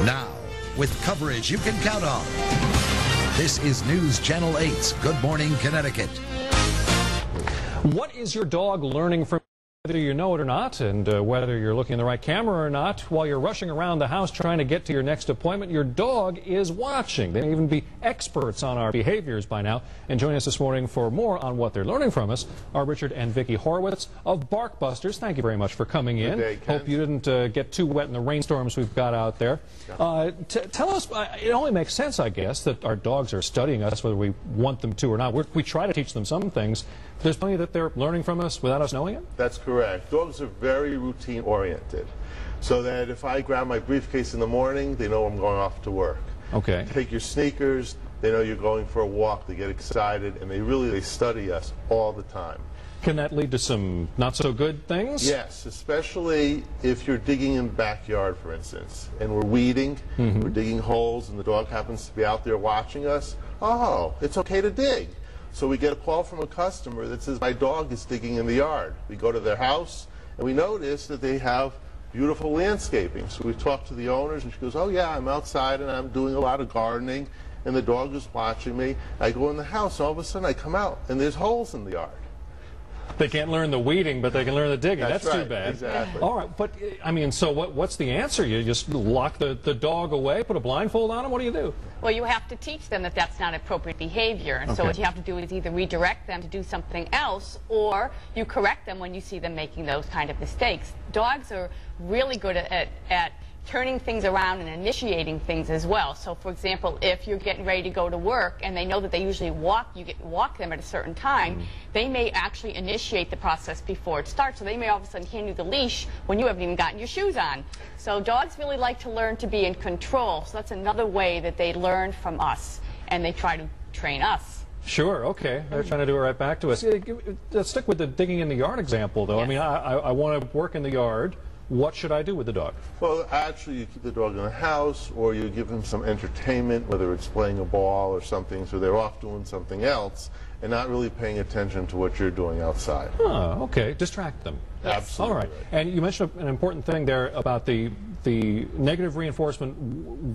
Now, with coverage you can count on, this is News Channel 8's Good Morning Connecticut. What is your dog learning from, whether you know it or not, and whether you're looking in the right camera or not? While you're rushing around the house trying to get to your next appointment, your dog is watching. They may even be experts on our behaviors by now. And joining us this morning for more on what they're learning from us are Richard and Vicki Horowitz of Barkbusters. Thank you very much for coming in. Good day, Ken. Hope you didn't get too wet in the rainstorms we've got out there. Tell us, it only makes sense, I guess, that our dogs are studying us, whether we want them to or not. We try to teach them some things. There's plenty that they're learning from us without us knowing it? That's correct. Dogs are very routine oriented. So that if I grab my briefcase in the morning, they know I'm going off to work. Okay. Take your sneakers, they know you're going for a walk, they get excited, and they study us all the time. Can that lead to some not so good things? Yes, especially if you're digging in the backyard, for instance, and we're weeding, we're digging holes, and the dog happens to be out there watching us. Oh, it's okay to dig. So we get a call from a customer that says, my dog is digging in the yard. We go to their house, and we notice that they have beautiful landscaping. So we talk to the owners, and she goes, oh yeah, I'm outside, and I'm doing a lot of gardening, and the dog is watching me. I go in the house, and all of a sudden I come out, and there's holes in the yard. They can't learn the weeding, but they can learn the digging. That's right, too bad. Exactly. All right, but I mean, so what's the answer? You just lock the dog away, put a blindfold on him? What do you do? Well, you have to teach them that that's not appropriate behavior. And so what you have to do is either redirect them to do something else, or you correct them when you see them making those kind of mistakes. Dogs are really good at turning things around and initiating things as well. So, for example, if you're getting ready to go to work and they know that they usually walk them at a certain time, they may actually initiate the process before it starts. So they may all of a sudden hand you the leash when you haven't even gotten your shoes on. So dogs really like to learn to be in control. So that's another way that they learn from us, and they try to train us. Sure, okay. They're trying to do it right back to us. Let's stick with the digging in the yard example, though. Yes. I mean, I want to work in the yard. What should I do with the dog? Well, actually, you keep the dog in the house, or you give them some entertainment, whether it's playing a ball or something, so they're off doing something else and not really paying attention to what you're doing outside. Oh, okay. Distract them. Yes. Absolutely. All right. And you mentioned an important thing there about the negative reinforcement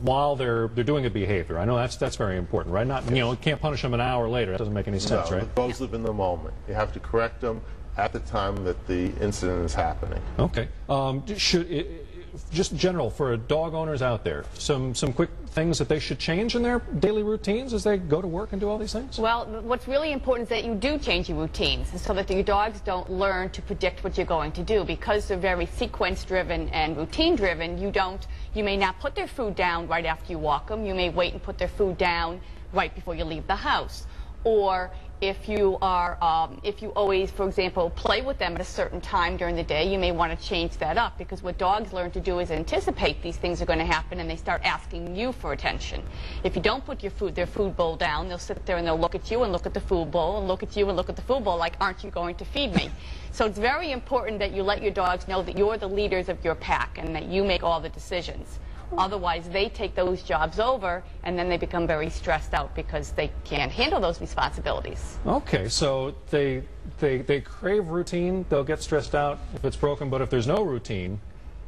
while they're doing a behavior. I know that's very important, right? Not, you can't punish them an hour later. That doesn't make any sense, No, right? the dogs live in the moment. You have to correct them at the time that the incident is happening. Okay. Just general for dog owners out there, some quick things that they should change in their daily routines as they go to work and do all these things? Well, what's really important is that you do change your routines so that your dogs don't learn to predict what you're going to do. Because they're very sequence-driven and routine-driven, you may not put their food down right after you walk them. You may wait and put their food down right before you leave the house. Or if you always, for example, play with them at a certain time during the day, you may want to change that up, because what dogs learn to do is anticipate these things are going to happen, and they start asking you for attention. If you don't put their food bowl down, they'll sit there and they'll look at you and look at the food bowl and look at you and look at the food bowl like, aren't you going to feed me? So it's very important that you let your dogs know that you're the leaders of your pack and that you make all the decisions. Otherwise, they take those jobs over, and then they become very stressed out because they can't handle those responsibilities. Okay, so they crave routine. They'll get stressed out if it's broken, but if there's no routine,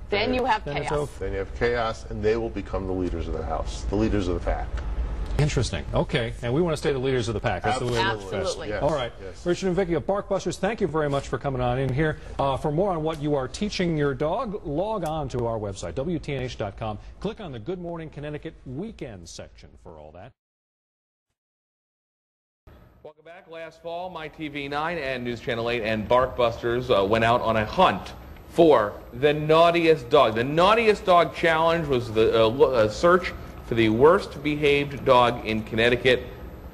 Then you have chaos. Then you have chaos, and they will become the leaders of the house, the leaders of the pack. Interesting. Okay, and we want to stay the leaders of the pack. That's the way it works best. Absolutely. Yes, All right. yes. Richard and Vicki of Barkbusters, thank you very much for coming on in here. For more on what you are teaching your dog, log on to our website, WTNH.com. Click on the Good Morning Connecticut Weekend section for all that. Welcome back. Last fall, MyTV9 and News Channel 8 and Barkbusters went out on a hunt for the naughtiest dog. The naughtiest dog challenge was the search for the worst behaved dog in Connecticut,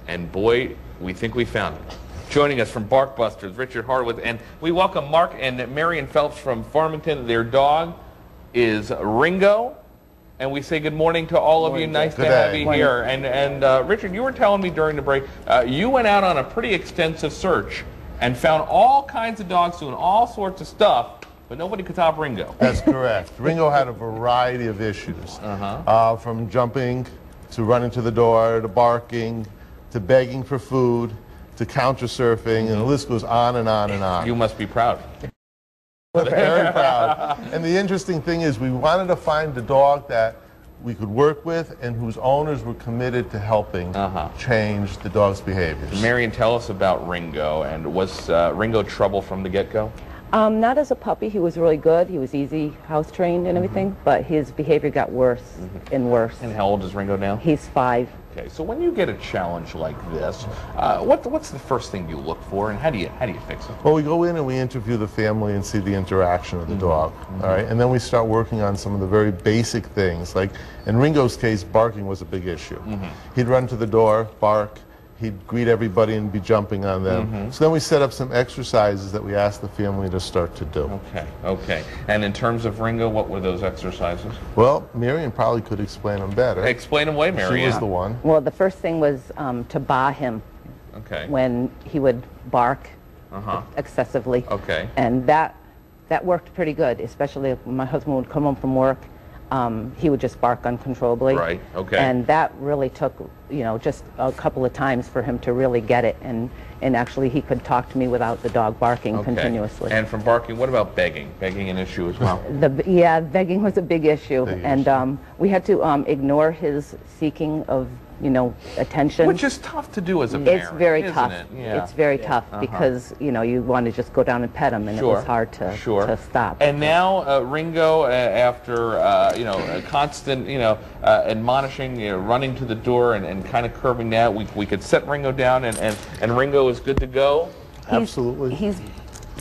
and boy, we think we found it. Joining us from Barkbusters, Richard Horowitz, and we welcome Mark and Marion Phelps from Farmington. Their dog is Ringo, and we say good morning to all of you. Nice to have you here. And Richard, you were telling me during the break, you went out on a pretty extensive search and found all kinds of dogs doing all sorts of stuff, but nobody could top Ringo. That's correct. Ringo had a variety of issues, from jumping to running to the door, to barking, to begging for food, to counter surfing, and the list goes on and on and on. You must be proud. We're very proud. And the interesting thing is we wanted to find a dog that we could work with and whose owners were committed to helping change the dog's behaviors. Marion, tell us about Ringo, and was Ringo trouble from the get-go? Not as a puppy. He was really good. He was easy house trained and everything, but his behavior got worse and worse. And how old is Ringo now? He's 5. Okay, so when you get a challenge like this, what's the first thing you look for, and how do you fix it? Well, we go in and we interview the family and see the interaction of the dog, all right? And then we start working on some of the very basic things, like in Ringo's case, barking was a big issue. He'd run to the door, bark, he'd greet everybody and be jumping on them. So then we set up some exercises that we asked the family to start to do. Okay, okay. And in terms of Ringo, what were those exercises? Well, Marion probably could explain them better. Explain them away, Marion. She was the one. Well, the first thing was to baa him when he would bark excessively. Okay. And that worked pretty good, especially when my husband would come home from work. He would just bark uncontrollably. Right, okay. And that really took, you know, just a couple of times for him to really get it. And actually he could talk to me without the dog barking continuously. And from barking, what about begging? Begging an issue as well? Yeah, begging was a big issue. We had to ignore his seeking of, you know, attention. Which is tough to do as a parent, It's very isn't tough. it? Yeah. It's very tough because, you know, you want to just go down and pet him, and it was hard to stop. And now Ringo, after you know, a constant, you know, admonishing, you know, running to the door and kind of curbing that, we could set Ringo down, and Ringo is good to go. Absolutely.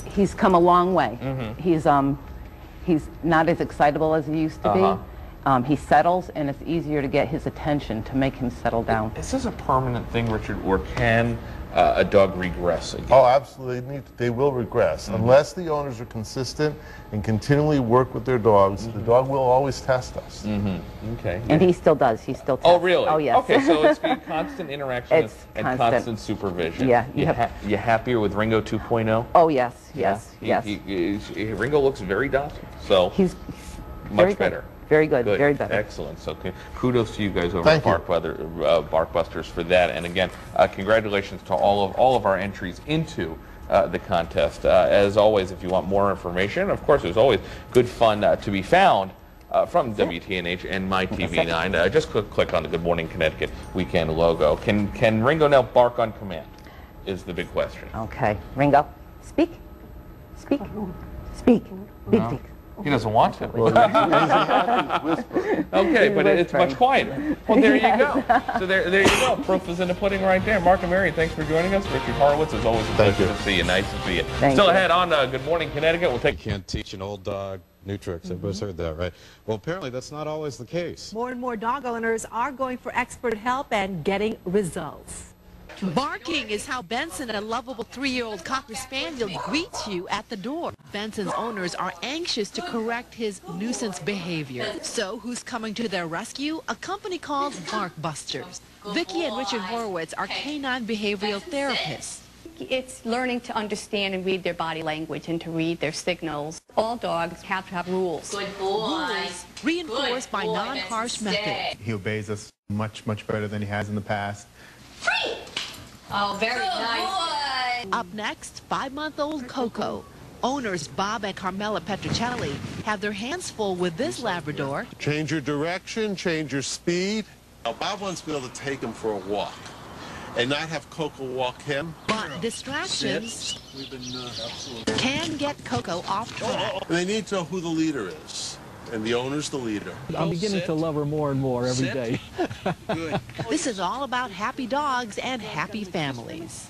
He's come a long way. He's not as excitable as he used to be. He settles, and it's easier to get his attention to make him settle down. Is this a permanent thing, Richard, or can a dog regress again? Oh, absolutely. They will regress. Unless the owners are consistent and continually work with their dogs, the dog will always test us. Okay. And he still does. He still tests. Oh, really? Oh, yes. Okay, so it's constant interaction and constant. constant supervision. Yeah. You happier with Ringo 2.0? Oh, yes, yes, yes. Ringo looks very docile, so He's much better. Very good, very better. Excellent. So kudos to you guys over at Barkbusters for that. And again, congratulations to all of our entries into the contest. As always, if you want more information, of course, there's always good fun to be found from WTNH and MyTV9. Just click on the Good Morning Connecticut weekend logo. Can Ringo now bark on command? Is the big question. Okay, Ringo, speak, speak, speak. Big, big. He doesn't want to. Okay, but it's much quieter. Well, there you go. So there you go. Proof is in the pudding right there. Mark and Mary, thanks for joining us. Richard Horowitz, as always, a pleasure to see you. Nice to see you. Still ahead on Good Morning Connecticut. We'll take. You can't teach an old dog new tricks. Everybody's heard that, right? Well, apparently that's not always the case. More and more dog owners are going for expert help and getting results. Barking is how Benson, a lovable 3-year-old Cocker Spaniel, greets you at the door. Benson's owners are anxious to correct his nuisance behavior. So who's coming to their rescue? A company called Barkbusters. Vicki and Richard Horowitz are canine behavioral therapists. It's learning to understand and read their body language and to read their signals. All dogs have to have rules. Good boy. Rules reinforced by non-harsh methods. He obeys us much, much better than he has in the past. Free! Oh, very nice. Up next, 5-month-old Coco. Owners Bob and Carmela Petrocelli have their hands full with this Labrador. Change your direction, change your speed. Now, Bob wants to be able to take him for a walk and not have Coco walk him. But distractions can get Coco off track. And they need to know who the leader is. And the owner's the leader. I'm beginning to love her more and more every day. This is all about happy dogs and happy families.